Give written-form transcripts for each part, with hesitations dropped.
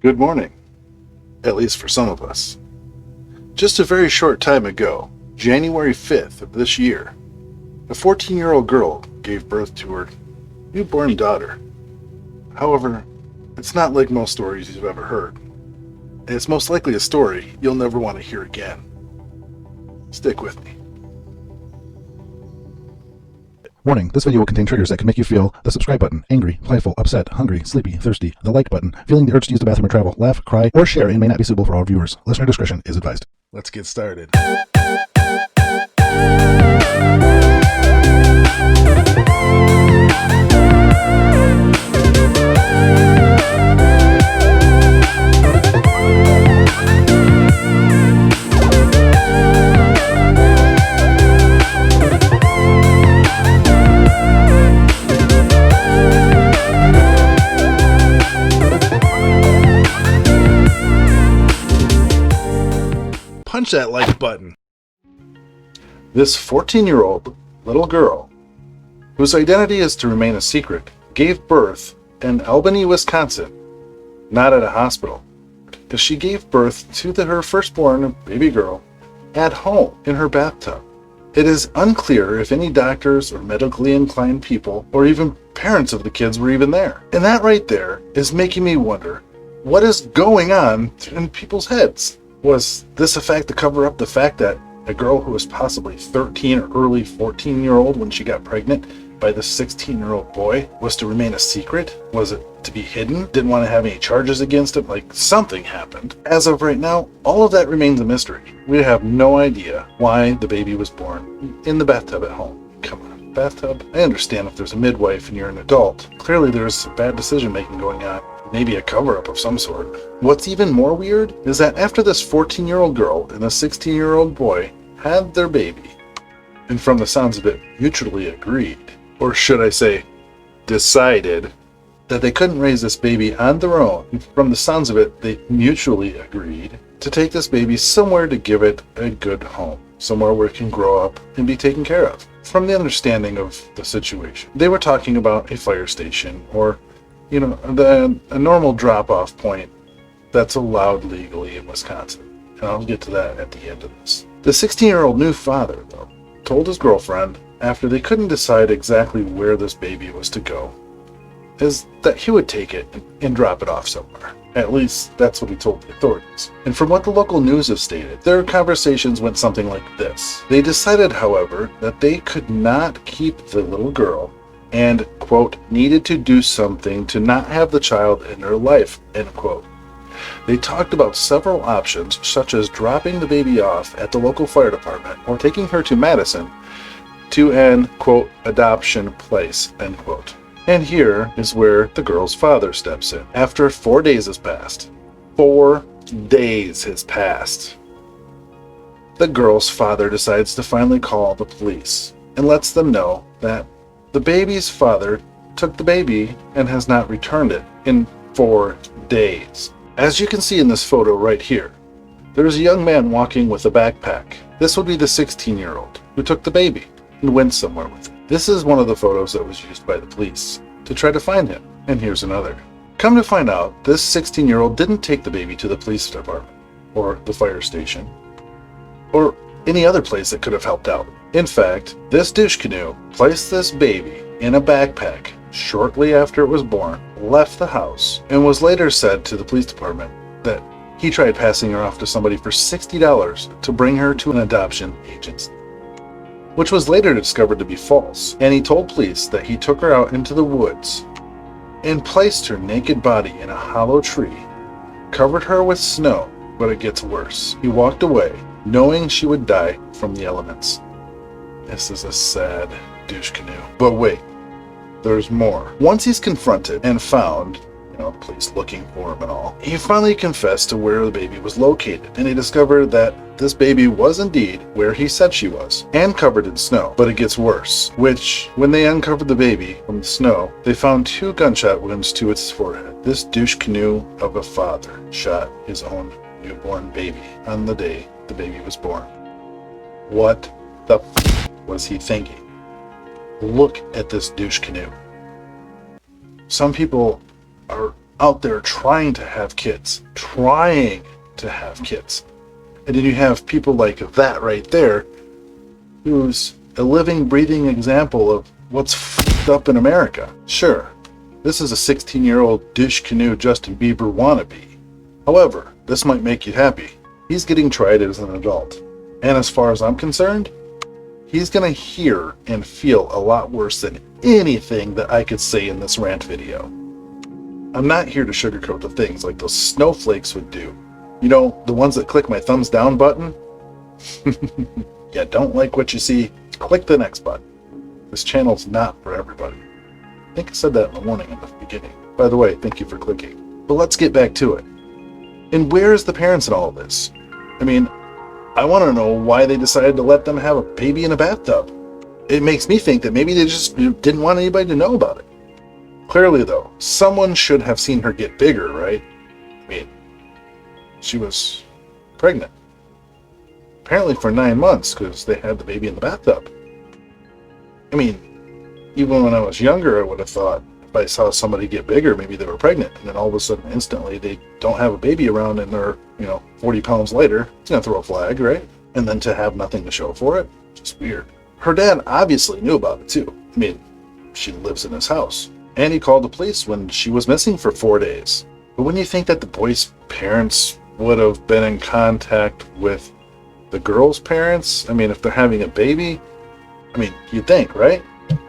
Good morning, at least for some of us. Just a very short time ago, January 5th of this year, a 14-year-old girl gave birth to her newborn daughter. However, it's not like most stories you've ever heard. And it's most likely a story you'll never want to hear again. Stick with me. Warning, this video will contain triggers that can make you feel the subscribe button, angry, playful, upset, hungry, sleepy, thirsty, the like button, feeling the urge to use the bathroom or travel, laugh, cry, or share, and may not be suitable for all viewers. Listener discretion is advised. Let's get started. Punch that like button. This 14-year-old little girl, whose identity is to remain a secret, gave birth in Albany, Wisconsin, not at a hospital, as she gave birth to her firstborn baby girl at home in her bathtub. It is unclear if any doctors or medically inclined people or even parents of the kids were even there. And that right there is making me wonder, what is going on in people's heads? Was this a fact to cover up the fact that a girl who was possibly 13 or early 14-year-old when she got pregnant by the 16-year-old boy was to remain a secret? Was it to be hidden? Didn't want to have any charges against it? Like, something happened. As of right now, all of that remains a mystery. We have no idea why the baby was born in the bathtub at home. Come on, bathtub? I understand if there's a midwife and you're an adult. Clearly there's bad decision-making going on. Maybe a cover-up of some sort. What's even more weird is that after this 14-year-old girl and a 16-year-old boy had their baby, and from the sounds of it, mutually agreed, or should I say, decided, that they couldn't raise this baby on their own, from the sounds of it, they mutually agreed to take this baby somewhere to give it a good home, somewhere where it can grow up and be taken care of. From the understanding of the situation, they were talking about a fire station, or a normal drop-off point that's allowed legally in Wisconsin. And I'll get to that at the end of this. The 16-year-old new father, though, told his girlfriend, after they couldn't decide exactly where this baby was to go, is that he would take it and drop it off somewhere. At least, that's what he told the authorities. And from what the local news have stated, their conversations went something like this. They decided, however, that they could not keep the little girl and, quote, needed to do something to not have the child in their life, end quote. They talked about several options, such as dropping the baby off at the local fire department or taking her to Madison to an, quote, adoption place, end quote. And here is where the girl's father steps in. After 4 days has passed. 4 days has passed. The girl's father decides to finally call the police and lets them know that the baby's father took the baby and has not returned it in 4 days. As you can see in this photo right here, there is a young man walking with a backpack. This would be the 16-year-old who took the baby and went somewhere with it. This is one of the photos that was used by the police to try to find him. And here's another. Come to find out, this 16-year-old didn't take the baby to the police department or the fire station or any other place that could have helped out. In fact, this douche canoe placed this baby in a backpack shortly after it was born, left the house, and was later said to the police department that he tried passing her off to somebody for $60 to bring her to an adoption agency, which was later discovered to be false. And he told police that he took her out into the woods and placed her naked body in a hollow tree, covered her with snow, but it gets worse. He walked away, knowing she would die from the elements. This is a sad douche canoe. But wait, there's more. Once he's confronted and found, police looking for him and all, he finally confessed to where the baby was located, and he discovered that this baby was indeed where he said she was, and covered in snow. But it gets worse, which, when they uncovered the baby from the snow, they found 2 gunshot wounds to its forehead. This douche canoe of a father shot his own newborn baby on the day the baby was born. What the was he thinking? Look at this douche canoe. Some people are out there trying to have kids. Trying to have kids. And then you have people like that right there, who's a living, breathing example of what's f***ed up in America. Sure, this is a 16-year-old douche canoe Justin Bieber wannabe. However, this might make you happy. He's getting tried as an adult. And as far as I'm concerned, he's gonna hear and feel a lot worse than anything that I could say in this rant video. I'm not here to sugarcoat the things like those snowflakes would do. You know, the ones that click my thumbs down button? Yeah, don't like what you see, click the next button. This channel's not for everybody. I think I said that in the warning in the beginning. By the way, thank you for clicking. But let's get back to it. And where's the parents in all of this? I mean, I want to know why they decided to let them have a baby in a bathtub. It makes me think that maybe they just didn't want anybody to know about it. Clearly, though, someone should have seen her get bigger, right? I mean, she was pregnant. Apparently for 9 months, because they had the baby in the bathtub. I mean, even when I was younger, I would have thought if I saw somebody get bigger, maybe they were pregnant. And then all of a sudden, instantly, they don't have a baby around and they're, 40 pounds later. It's going to throw a flag, right? And then to have nothing to show for it, just weird. Her dad obviously knew about it too. I mean, she lives in his house. And he called the police when she was missing for 4 days. But wouldn't you think that the boy's parents would have been in contact with the girl's parents? I mean, if they're having a baby, I mean, you'd think, right?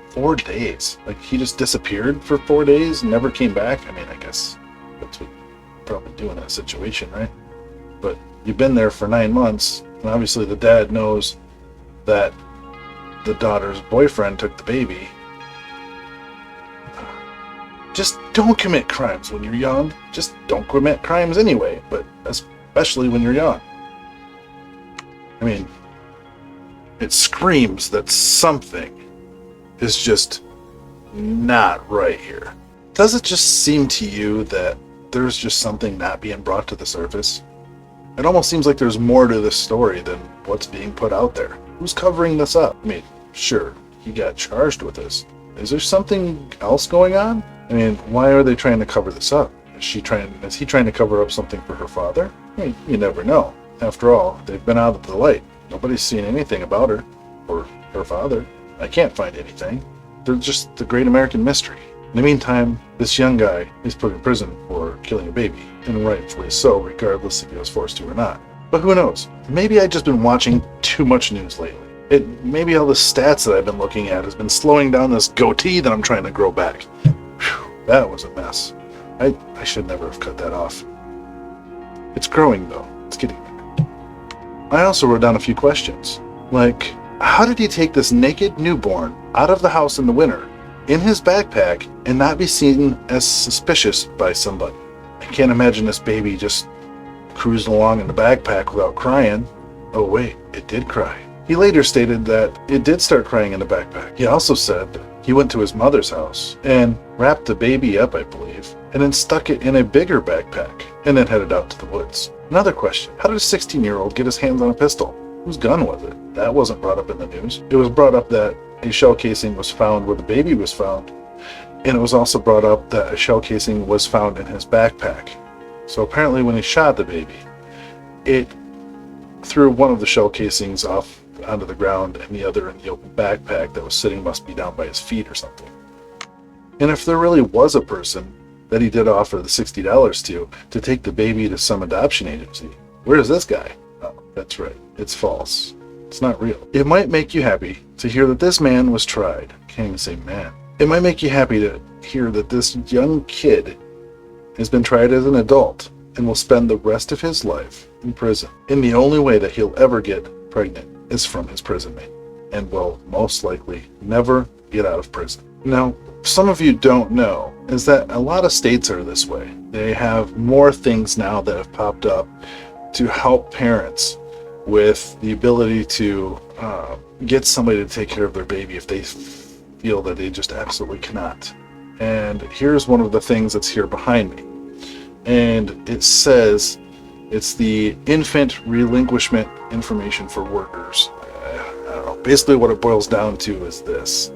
4 days. Like, he just disappeared for 4 days and never came back? I mean, I guess that's what you probably do in that situation, right? But you've been there for 9 months, and obviously the dad knows that the daughter's boyfriend took the baby. Just don't commit crimes when you're young. Just don't commit crimes anyway, but especially when you're young. I mean, it screams that something is just not right here. Does it just seem to you that there's just something not being brought to the surface? It almost seems like there's more to this story than what's being put out there. Who's covering this up? I mean, sure, he got charged with this. Is there something else going on? I mean, why are they trying to cover this up? Is he trying to cover up something for her father? I mean, you never know. After all, they've been out of the light. Nobody's seen anything about her or her father. I can't find anything. They're just the great American mystery. In the meantime, this young guy is put in prison for killing a baby, and rightfully so, regardless if he was forced to or not. But who knows? Maybe I've just been watching too much news lately. Maybe all the stats that I've been looking at has been slowing down this goatee that I'm trying to grow back. Whew, that was a mess. I should never have cut that off. It's growing though. It's getting there. I also wrote down a few questions. Like, how did he take this naked newborn out of the house in the winter, in his backpack, and not be seen as suspicious by somebody? I can't imagine this baby just cruising along in the backpack without crying. Oh wait, it did cry. He later stated that it did start crying in the backpack. He also said he went to his mother's house and wrapped the baby up, I believe, and then stuck it in a bigger backpack and then headed out to the woods. Another question, how did a 16-year-old get his hands on a pistol? Whose gun was it? That wasn't brought up in the news. It was brought up that a shell casing was found where the baby was found, and it was also brought up that a shell casing was found in his backpack. So apparently when he shot the baby, it threw one of the shell casings off onto the ground and the other in the open backpack that was sitting must be down by his feet or something. And if there really was a person that he did offer the $60 to take the baby to some adoption agency, where is this guy? Oh, that's right, it's false. It's not real. It might make you happy to hear that this man was tried. I can't even say man. It might make you happy to hear that this young kid has been tried as an adult and will spend the rest of his life in prison. And the only way that he'll ever get pregnant is from his prison mate, and will most likely never get out of prison. Now, some of you don't know is that a lot of states are this way. They have more things now that have popped up to help parents with the ability to get somebody to take care of their baby if they feel that they just absolutely cannot. And here's one of the things that's here behind me. And it says it's the Infant Relinquishment Information for Workers. I don't know. Basically what it boils down to is this.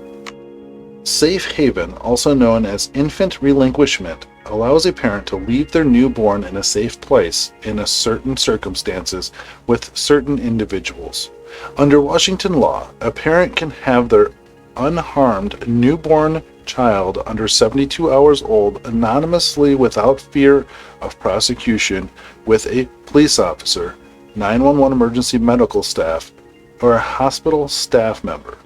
Safe haven, also known as infant relinquishment, allows a parent to leave their newborn in a safe place in a certain circumstances with certain individuals. Under Washington law, a parent can have their unharmed newborn child under 72 hours old anonymously without fear of prosecution with a police officer, 911 emergency medical staff, or a hospital staff member.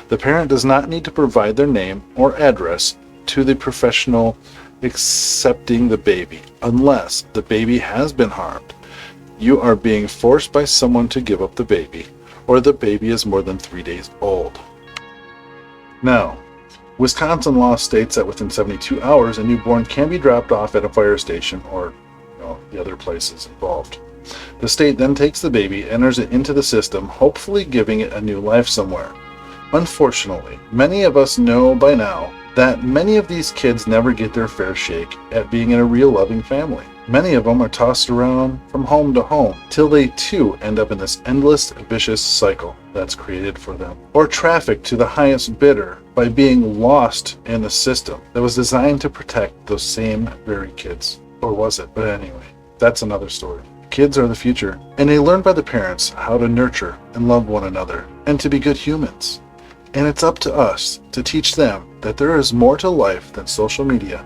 The parent does not need to provide their name or address to the professional accepting the baby unless the baby has been harmed, you are being forced by someone to give up the baby, or the baby is more than 3 days old. Now, Wisconsin law states that within 72 hours, a newborn can be dropped off at a fire station or the other places involved. The state then takes the baby, enters it into the system, hopefully giving it a new life somewhere. Unfortunately, many of us know by now that many of these kids never get their fair shake at being in a real loving family. Many of them are tossed around from home to home till they too end up in this endless, vicious cycle that's created for them, or trafficked to the highest bidder by being lost in the system that was designed to protect those same very kids. Or was it? But anyway, that's another story. Kids are the future, and they learn by the parents how to nurture and love one another and to be good humans. And it's up to us to teach them that there is more to life than social media,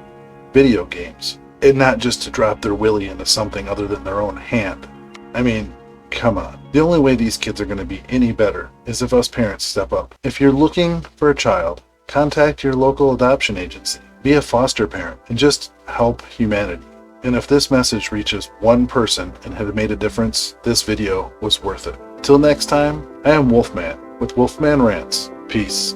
video games, and not just to drop their willy into something other than their own hand. I mean, come on. The only way these kids are going to be any better is if us parents step up. If you're looking for a child, contact your local adoption agency. Be a foster parent and just help humanity. And if this message reaches one person and had made a difference, this video was worth it. Till next time, I am Wolfman with Wolfman Rants. Peace.